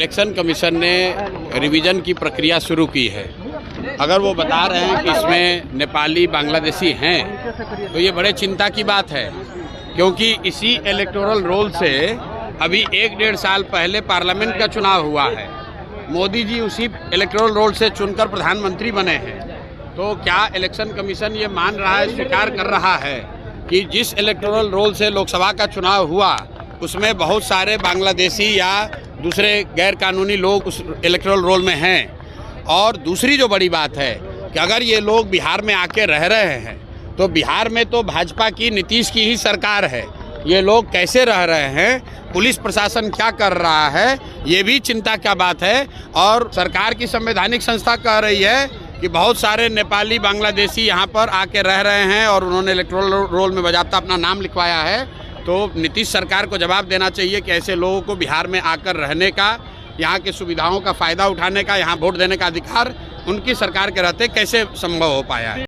Election commission ने revision की प्रक्रिया शुरू की है। अगर वो बता रहे हैं कि इसमें नेपाली बांग्लादेशी हैं तो ये बड़े चिंता की बात है, क्योंकि इसी इलेक्टोरल रोल से अभी 1-1.5 साल पहले पार्लियामेंट का चुनाव हुआ है। मोदी जी उसी इलेक्टोरल रोल से चुनकर प्रधानमंत्री बने हैं। तो क्या इलेक्शन कमीशन ये मान रहा है, स्वीकार कर रहा है कि जिस इलेक्टोरल रोल से लोकसभा का चुनाव हुआ उसमें बहुत सारे बांग्लादेशी या दूसरे गैर कानूनी लोग उस इलेक्टोरल रोल में हैं? और दूसरी जो बड़ी बात है कि अगर ये लोग बिहार में आके रह रहे हैं तो बिहार में तो भाजपा की, नीतीश की ही सरकार है। ये लोग कैसे रह रहे हैं, पुलिस प्रशासन क्या कर रहा है, ये भी चिंता का बात है। और सरकार की संवैधानिक संस्था कह रही है कि बहुत सारे नेपाली बांग्लादेशी यहाँ पर आके रह रहे हैं और उन्होंने इलेक्टोरल रोल में बाकायदा अपना नाम लिखवाया है। तो नीतीश सरकार को जवाब देना चाहिए कि ऐसे लोगों को बिहार में आकर रहने का, यहाँ की सुविधाओं का फ़ायदा उठाने का, यहाँ वोट देने का अधिकार उनकी सरकार के रहते कैसे संभव हो पाया है।